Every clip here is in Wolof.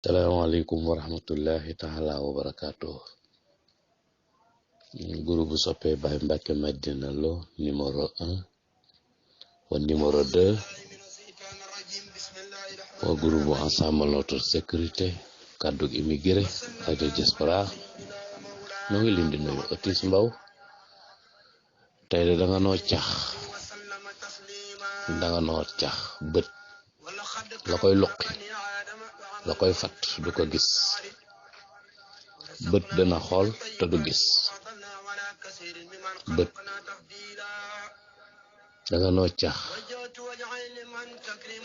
Assalamualaikum warahmatullahi taala wabarakatuh. Groupe soppe Baye Mbacke Madina Lo numéro 1 wa numéro 2 wa groupe ensemble notre sécurité kaddu immigré radio diaspora no ngi leen di nuyu Otis Mbaw tey da nga noo cax bët la koy luqi la koy fat du ko gis bët dana xool te du gis bët da nga noo cax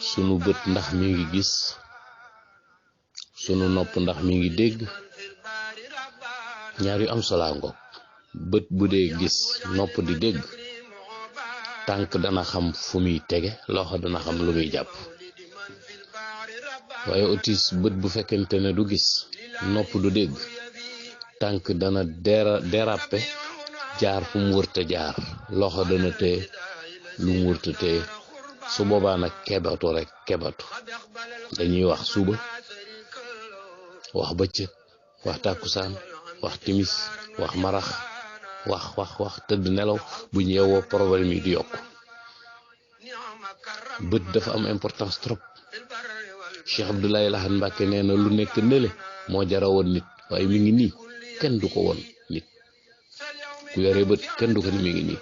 sunu bët ndax mi ngi gis sunu nopp ndax mi ngi dégg ñaar yu am solo ngoog bët bu dee gis nopp di dégg tànk dana xam fu muy tege loxo dana xam lu muy jàpp waaye Otis bët bu fekkente ne du gis nopp du dégg tànk dana déraper jaar fu mu wërta jaar loxo dana téye lu mu wërta téye su boobaa nag kebatu rek kebatu dañuy wax suba wax bëccëg wax tàkkusaan wax timis wax marax wax tëdd nelaw bu ñu yeewoo problème yi di yokk bët dafa am importance trop. Cheikh Abdoulaye Lahad Mbacke nee na lu nekk nële moo jara woon nit waaye mi ngi nii kenn du ko woon nit ku yore bët kenn du ko ni mi ngi nii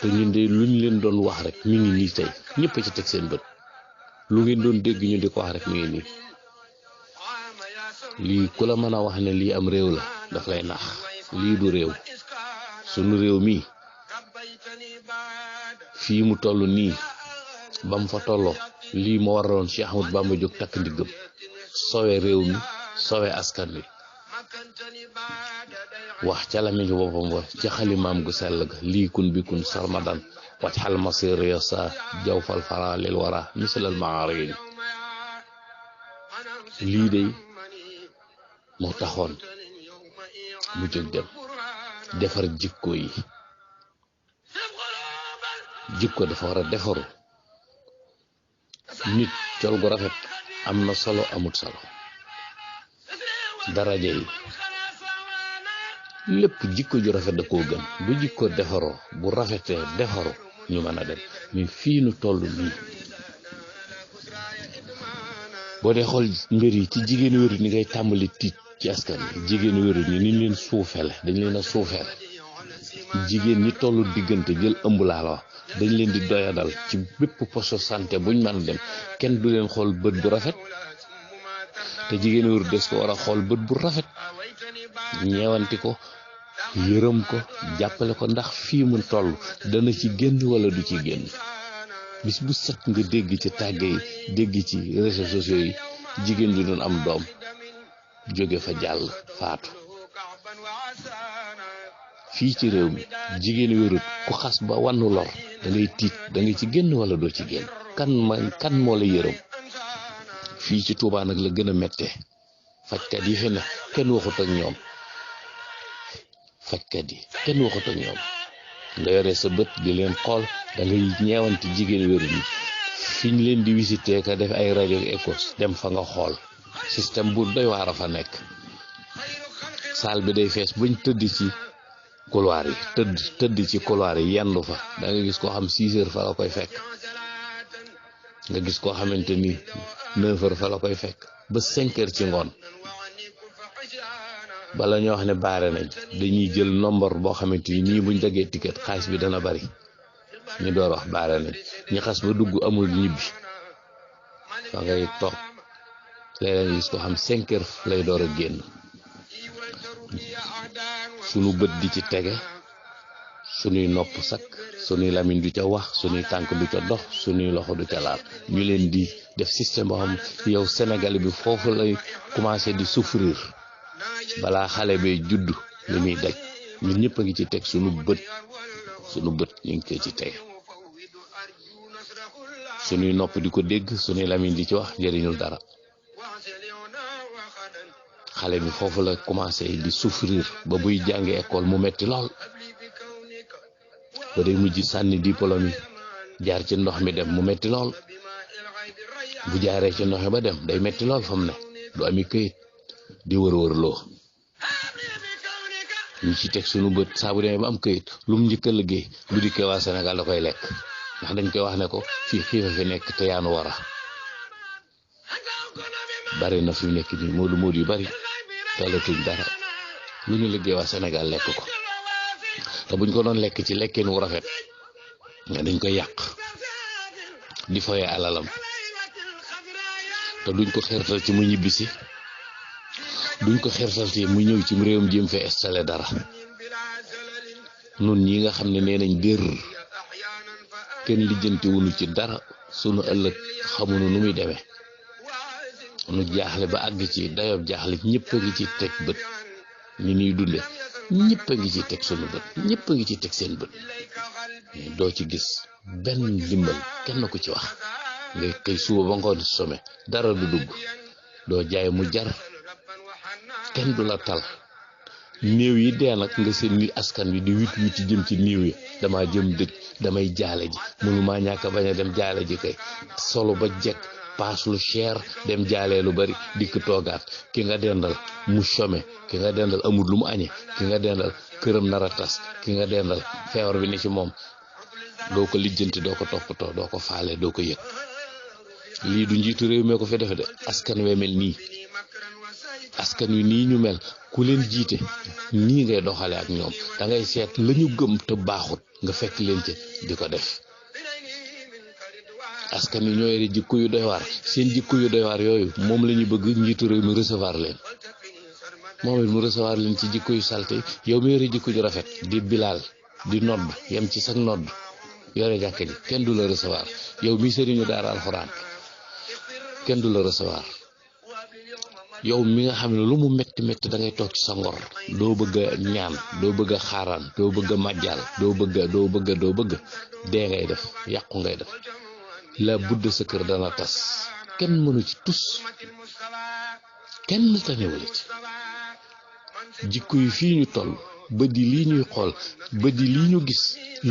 te ñun de lu ñu leen doon wax rek mi ngi nii tey ñëpp ci teg seen bët lu ngeen doon dégg ñu di ko wax rek mi ngi nii lii ku la mën a wax ne lii am réew la daf lay nax lii du réew sunu réew mi fii mu toll nii bam fa tolloo lii moo waroon Cheikh Ahmadou Bamba jóg takk ndiggam sowe réew mi sowe askan wi wax ca la mi boppam wa ca xalimaam gu sell ga lii kun bi kun sarmadan wàcc xal masir yosa jaw fal fara lil wara misalal maarin lii de moo taxoon mu jóg dem defar jikko yi jikko dafa war a defaru nit col gu rafet am na solo amut solo daraja yi lépp jikko ju rafet da koo gën bu jikko defaroo bu rafetee defaru ñu mën a dem mais fii nu toll nii boo dee xool mbir yi ci jigéen wéru ni ngay tàmbali tiit ci askan wi jigéen wéru ni niñ leen suufele dañ leen a suufele jigéen ñi tollu diggante jël ëmb laa la wax dañ leen di doyadal ci bépp poste santé buñ mën dem kenn du leen xool bët bu rafet te jigéen wéru des ko war a xool bët bu rafet ñeewanti ko yërëm ko jàppale ko ndax fii mu toll dana ci génn wala du ci génn bis bu set nga dégg ci tàgge yi dégg ci réseaux sociaux yi jigéen ju doon am doom jóge fa jàll faatu fii ci réew mi jigéen wérut ku xas ba wannu lor da ngay tiit da ngay ci génn wala doo ci génn kan moo la yërëm fii ci Touba nag la gën a méttee fajkat yi fi ne kenn waxut ak ñoom nga yore sa bët di leen xool da ngay ñeewanti jigéen wérut yi fiñ leen di visiter ka def ay rajo écho dem fa nga xool système bu doy waar a fa nekk salle bi day fees buñ tëdd ci couloir yi tëdd ci couloir yi yendu fa da nga gis koo xam 6 heures fa la koy fekk nga gis koo xamante ni 9 heures fa la koy fekk ba 5 heures ci ngoon bala ñoo wax ne baare nañ dañuy jël nombre boo xamante ni nii buñ daggee ticket xaalis bi dana bari ñu door wax baare nañ ñi xas ba dugg amul ñibbi fa ngay toog léeg-léeg nga gis koo xam 5 heures lay door a génn sunu bët di ci tege sunuy nopp sakk sunuy lamiñ du ca wax sunuy tànk du ca dox sunuy loxo du ca laal ñu leen di def système boo xam yow Sénégal bi foofu lay commencé di souffrir balaa xale bee judd li muy daj ñun ñëpp a ngi ci teg sunu bët ñu ngi koy ci tege sunuy nopp di ko dégg sunuy lamiñ di ci wax njëriñul dara xale bi foofu la commencé di souffrir ba buy jàngi école mu metti lool ba day mujj sànni diplôme yi jaar ci ndox mi dem mu metti lool bu jaaree ci ndoxe ba dem day metti lool fa mu ne du ami këyit di wër loo ñu ci teg sunu bët saa bu demee ba am këyit lu mu njëkk a liggéey bu dikkee waa Sénégal da koy lekk ndax dañ koy wax ne ko fii xiifa fi nekk te yaanu war a bari na fi mu nekk nii moodu yu bari talatuñ dara lu ñu liggéey waa Sénégal lekk ko te buñ ko doon lekk ci lekkeen wu rafet nga dañ koy yàq di foye alalam te duñ ko xertal ci mu ñibbisi duñ ko xertal ci mu ñëw ci réewam jéem fee installé dara nun ñi nga xam ne nee nañ dër kenn lijjanti wuñu ci dara sunu ëllëg xamuñu nu muy demee nu jaaxle ba àgg ci dayob jaaxle ñëpp a ngi ci teg bët ni ñuy dunde ñëpp a ngi ci teg sunu bët ñëpp a ngi ci teg seen bët doo ci gis benn ndimbal kenn ku ci wax ngay xëy suba ba ngoon some dara du dugg doo jaay mu jar kenn du la tal néew yi dee nag nga seen ni askan wi di witi jëm ci néew yi dama jëm dëj damay jaale ji mënumaa ñàkk bañ a dem jaale ji kay solo ba jekk paas lu cher dem jaalee lu bari dikk toogaat ki nga dendal mu some ki nga dendal amul lu mu añe ki nga dendal këram nar a tas ki nga dendal feebar bi ni ci moom doo ko lijjanti doo ko toppatoo doo ko faale doo ko yëg lii du njiitu réew mee ko fi defe de askan wee mel nii askan wi nii ñu mel ku leen jiite nii ngay doxale ak ñoom da ngay seet la ñu gëm te baaxut nga fekk leen ci di ko def askan wi ñoo yore jikko yu doy waar seen jikko yu doy waar yooyu moom la ñu bëgg njiitu réew mi recevoir leen moom it mu recevoir leen ci jikko yu salte yow mi yore jikko ju rafet di bilaal di nodd yem ci sag nodd yore jàkk ji kenn du la recevoir yow mi sëriñu daara alxuraan kenn du la recevoir yow mi nga xam ne lu mu metti da ngay toog ci sa ngor doo bëgg a ñaan doo bëgg a xaaraan doo bëgg a majjal doo bëgg dee ngay def yàqu ngay def la budd sa kër dana tas kenn mënu ci tus kenn tanewul ci jikko yi fii ñu toll bët yi lii ñuy xool bët yi lii ñu gis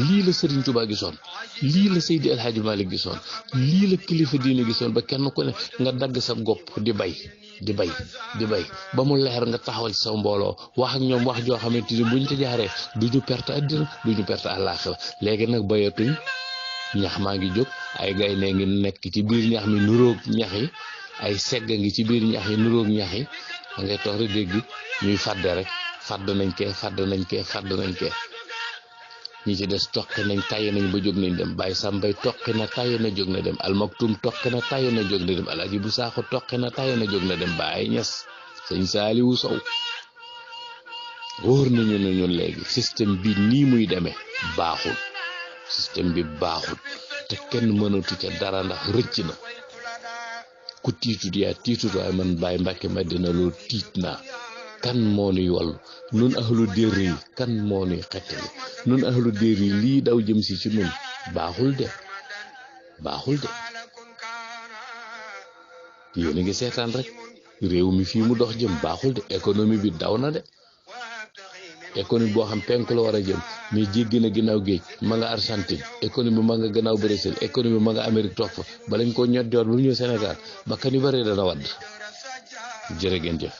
lii la Serigne Touba gisoon lii la Seydi El Hadji Malick gisoon lii la kilifa diine gisoon ba kenn ku ne nga dagg sa gopp di bay ba mu leer nga taxawal ci sa mbooloo wax ak ñoom wax joo xamante ni buñ ci jaaree duñu perte àddina duñu perte àllaaxira léegi nag bayatuñ ñax maa ngi jóg ay gaynde ngi nekk ci biir ñax mi nuróog ñax yi ay segg ngi ci biir ñax yi nuróog ñax yi da ngay toog rek dégg ñuy fàdde rek fàdd nañ kee ñi ci des toqi nañ tàyyi nañ ba jóg nañ dem Baye Sambay toqi na tàyyi na jóg na dem Almaktum toqi na tàyyi na jóg na dem Alaaji bu Saaxo toqi na tàyyi na jóg na dem Baye Ñas sëñ Saaliwu Sow wóor nañu ne ñun léegi système bi nii muy demee baaxul système bi baaxul te kenn mënatu ca dara ndax rëcc na ku tiitut yaa tiitut waaye man Baye Mbàkke Madina loolu tiit naa kan moo nuy wallu nun ahlu dér yi kan moo nuy xettali nun ahlu dér yi lii daw jëm si ci nun baaxul de yéen a ngi seetaan rek réew mi fii mu dox jëm baaxul de économie bi daw na de économie boo xam penk la war a jëm mais jéggi na ginnaaw géej ma nga Argentine économie ma nga gannaaw Brésil économie ma nga Amérique toog fa balañ ko ñot joor bu ñëw Sénégal bakkan yu bari dana wadd jërë ngeen jëf